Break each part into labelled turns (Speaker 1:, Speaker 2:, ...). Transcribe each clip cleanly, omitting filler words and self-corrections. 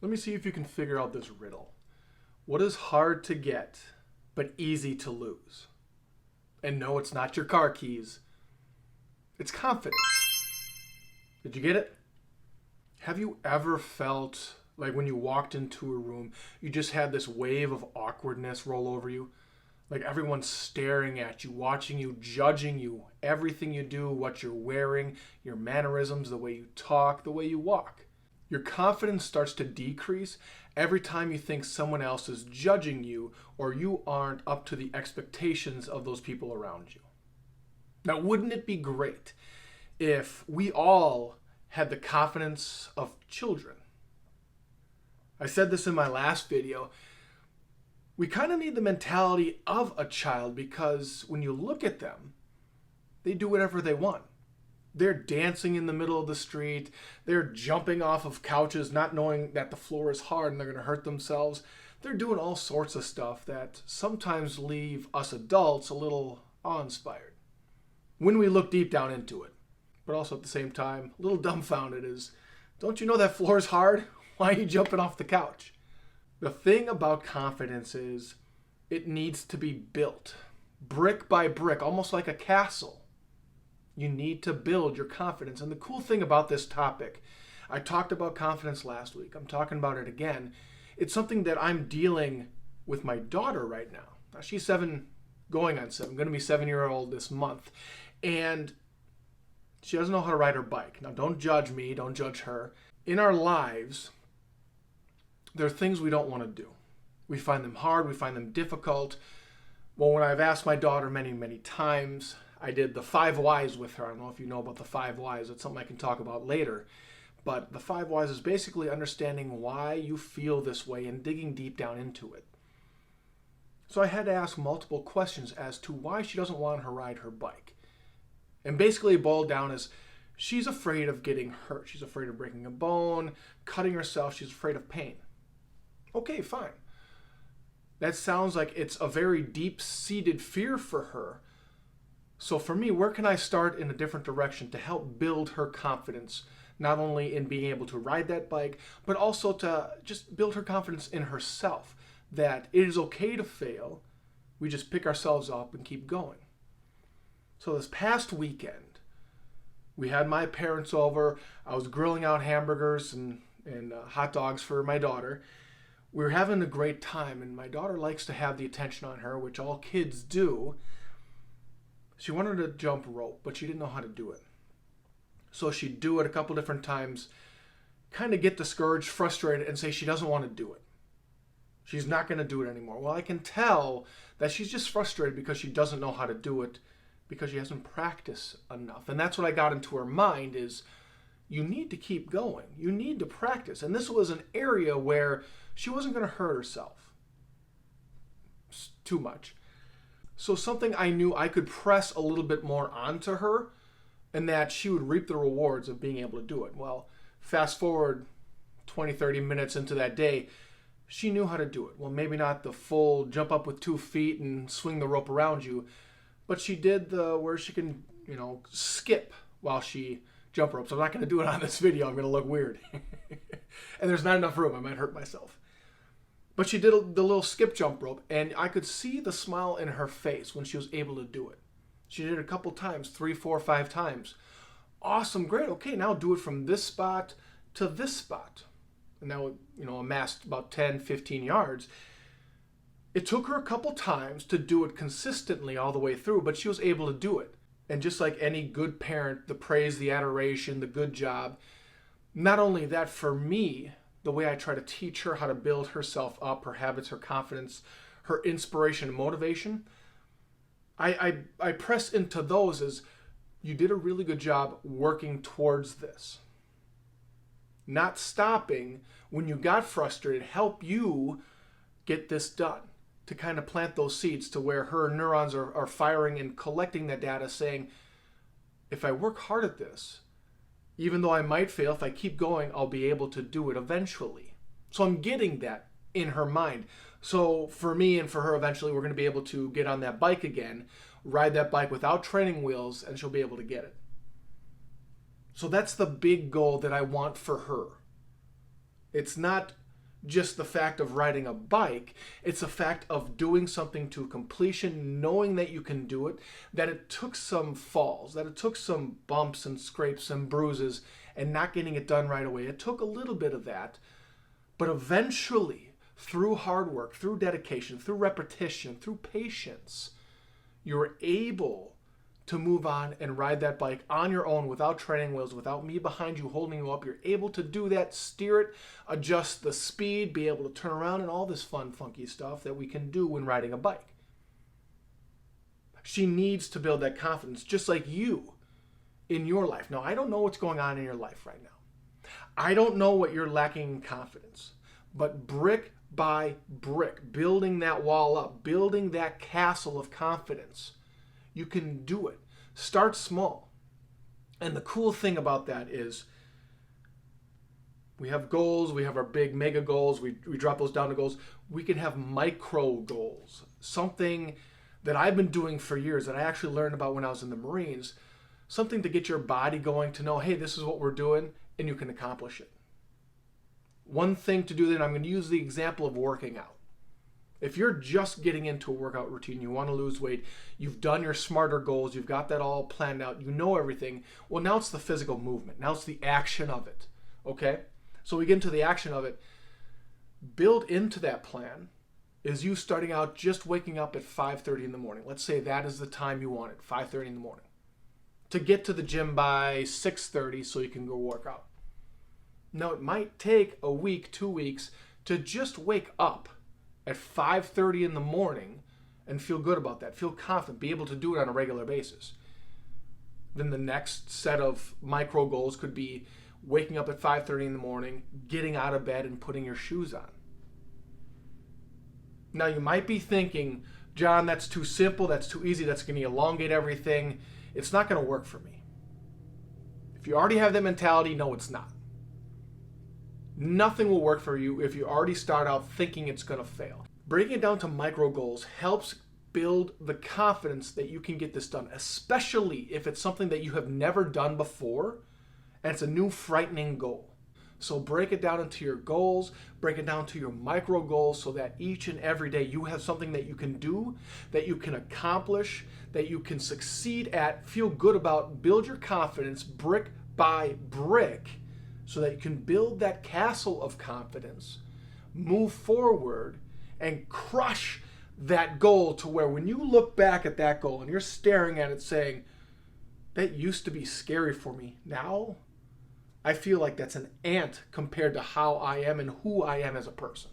Speaker 1: Let me see if you can figure out this riddle. What is hard to get, but easy to lose? And no, it's not your car keys. It's confidence. Did you get it? Have you ever felt like when you walked into a room, you just had this wave of awkwardness roll over you? Like everyone's staring at you, watching you, judging you, everything you do, what you're wearing, your mannerisms, the way you talk, the way you walk. Your confidence starts to decrease every time you think someone else is judging you or you aren't up to the expectations of those people around you. Now, wouldn't it be great if we all had the confidence of children? I said this in my last video. We kind of need the mentality of a child because when you look at them, they do whatever they want. They're dancing in the middle of the street. They're jumping off of couches not knowing that the floor is hard and they're going to hurt themselves. They're doing all sorts of stuff that sometimes leave us adults a little awe-inspired when we look deep down into it. But also at the same time, a little dumbfounded is, don't you know that floor is hard? Why are you jumping off the couch? The thing about confidence is it needs to be built brick by brick, almost like a castle. You need to build your confidence. And the cool thing about this topic, I talked about confidence last week. I'm talking about it again. It's something that I'm dealing with my daughter right now. Now she's 7, going on 7, going to be 7-year-old this month. And she doesn't know how to ride her bike. Now don't judge me, don't judge her. In our lives, there are things we don't want to do. We find them hard, we find them difficult. Well, when I've asked my daughter many, many times, I did the 5 whys with her. I don't know if you know about the 5 whys. It's something I can talk about later. But the 5 whys is basically understanding why you feel this way and digging deep down into it. So I had to ask multiple questions as to why she doesn't want to ride her bike. And basically it boiled down as she's afraid of getting hurt. She's afraid of breaking a bone, cutting herself. She's afraid of pain. Okay, fine. That sounds like it's a very deep-seated fear for her. So for me, where can I start in a different direction to help build her confidence, not only in being able to ride that bike, but also to just build her confidence in herself, that it is okay to fail. We just pick ourselves up and keep going. So this past weekend, we had my parents over. I was grilling out hamburgers and hot dogs for my daughter. We were having a great time, and my daughter likes to have the attention on her, which all kids do. She wanted to jump rope, but she didn't know how to do it. So she'd do it a couple different times, kind of get discouraged, frustrated, and say she doesn't want to do it. She's not going to do it anymore. Well, I can tell that she's just frustrated because she doesn't know how to do it because she hasn't practiced enough. And that's what I got into her mind is you need to keep going. You need to practice. And this was an area where she wasn't going to hurt herself too much. So something I knew I could press a little bit more onto her and that she would reap the rewards of being able to do it. Well, fast forward 20, 30 minutes into that day, she knew how to do it. Well, maybe not the full jump up with 2 feet and swing the rope around you, but she did the where she can, skip while she jump ropes. I'm not going to do it on this video. I'm going to look weird. And there's not enough room. I might hurt myself. But she did the little skip jump rope, and I could see the smile in her face when she was able to do it. She did it a couple times, 3, 4, 5 times. Awesome, great. Okay, now do it from this spot to this spot. And now, amassed about 10, 15 yards. It took her a couple times to do it consistently all the way through, but she was able to do it. And just like any good parent, the praise, the adoration, the good job. Not only that, for me, the way I try to teach her how to build herself up, her habits, her confidence, her inspiration and motivation, I press into those as you did a really good job working towards this. Not stopping when you got frustrated, help you get this done. To kind of plant those seeds to where her neurons are firing and collecting that data saying, if I work hard at this, even though I might fail, if I keep going, I'll be able to do it eventually. So I'm getting that in her mind. So for me and for her, eventually we're going to be able to get on that bike again, ride that bike without training wheels, and she'll be able to get it. So that's the big goal that I want for her. It's not just the fact of riding a bike. It's a fact of doing something to completion, knowing that you can do it, that it took some falls, that it took some bumps and scrapes and bruises and not getting it done right away. It took a little bit of that, but eventually, through hard work, through dedication, through repetition, through patience, you're able to move on and ride that bike on your own without training wheels, without me behind you holding you up. You're able to do that, steer it, adjust the speed, be able to turn around, and all this fun, funky stuff that we can do when riding a bike. She needs to build that confidence, just like you in your life. Now, I don't know what's going on in your life right now. I don't know what you're lacking in confidence, but brick by brick, building that wall up, building that castle of confidence, you can do it. Start small. And the cool thing about that is we have goals, we have our big mega goals, we drop those down to goals. We can have micro goals, something that I've been doing for years that I actually learned about when I was in the Marines, something to get your body going, to know, hey, this is what we're doing, and you can accomplish it. One thing to do then, I'm going to use the example of working out. If you're just getting into a workout routine, you want to lose weight, you've done your smarter goals, you've got that all planned out, you know everything. Well, now it's the physical movement. Now it's the action of it, okay? So we get into the action of it. Build into that plan is you starting out just waking up at 5:30 in the morning. Let's say that is the time you want it, 5:30 in the morning. To get to the gym by 6:30 so you can go work out. Now, it might take a week, 2 weeks to just wake up at 5:30 in the morning and feel good about that, feel confident, be able to do it on a regular basis. Then the next set of micro goals could be waking up at 5:30 in the morning, getting out of bed and putting your shoes on. Now you might be thinking, John, that's too simple, that's too easy, that's going to elongate everything. It's not going to work for me. If you already have that mentality, no, it's not. Nothing will work for you if you already start out thinking it's going to fail. Breaking it down to micro goals helps build the confidence that you can get this done, especially if it's something that you have never done before and it's a new frightening goal. So break it down into your goals, break it down to your micro goals so that each and every day you have something that you can do, that you can accomplish, that you can succeed at, feel good about, build your confidence brick by brick, so that you can build that castle of confidence, move forward, and crush that goal to where when you look back at that goal and you're staring at it saying, that used to be scary for me. Now, I feel like that's an ant compared to how I am and who I am as a person.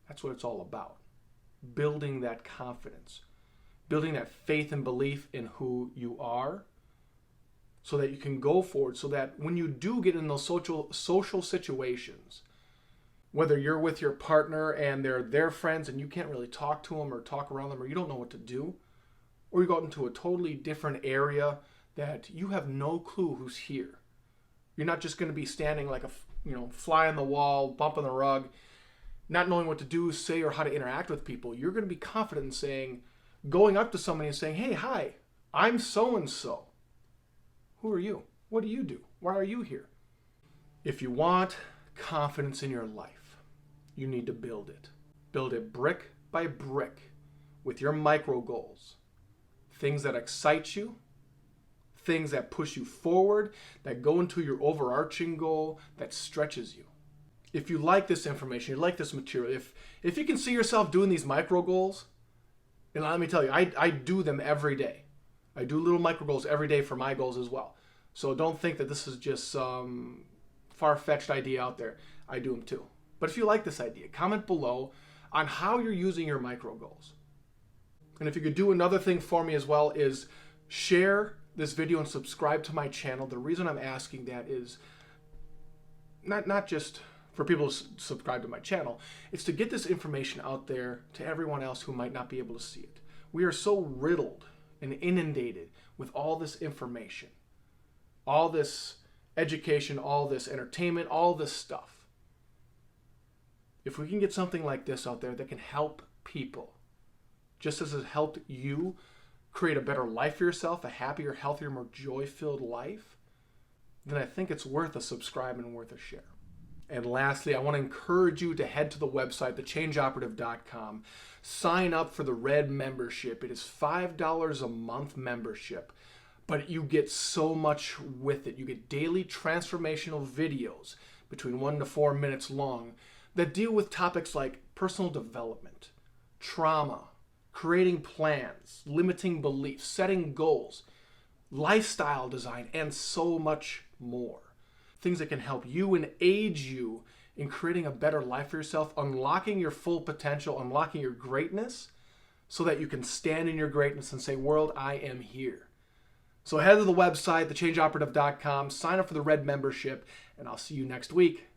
Speaker 1: That's what it's all about. Building that confidence, building that faith and belief in who you are, so that you can go forward, so that when you do get in those social situations, whether you're with your partner and they're their friends and you can't really talk to them or talk around them, or you don't know what to do, or you go out into a totally different area that you have no clue who's here. You're not just going to be standing like a fly on the wall, bump on the rug, not knowing what to do, say, or how to interact with people. You're going to be confident in saying, going up to somebody and saying, hey, hi, I'm so-and-so. Who are you? What do you do? Why are you here? If you want confidence in your life, you need to build it. Build it brick by brick with your micro goals. Things that excite you, things that push you forward, that go into your overarching goal, that stretches you. If you like this information, you like this material, if you can see yourself doing these micro goals, and let me tell you, I do them every day. I do little micro goals every day for my goals as well. So don't think that this is just some far-fetched idea out there. I do them too. But if you like this idea, comment below on how you're using your micro goals. And if you could do another thing for me as well is share this video and subscribe to my channel. The reason I'm asking that is not just for people to subscribe to my channel. It's to get this information out there to everyone else who might not be able to see it. We are so riddled and inundated with all this information, all this education, all this entertainment, all this stuff. If we can get something like this out there that can help people, just as it helped you create a better life for yourself, a happier, healthier, more joy-filled life, then I think it's worth a subscribe and worth a share. And lastly, I want to encourage you to head to the website, thechangeoperative.com. Sign up for the Red membership. It is $5 a month membership, but you get so much with it. You get daily transformational videos between 1 to 4 minutes long that deal with topics like personal development, trauma, creating plans, limiting beliefs, setting goals, lifestyle design, and so much more. Things that can help you and aid you in creating a better life for yourself, unlocking your full potential, unlocking your greatness, so that you can stand in your greatness and say, world, I am here. So head to the website, thechangeoperative.com, sign up for the Red membership, and I'll see you next week.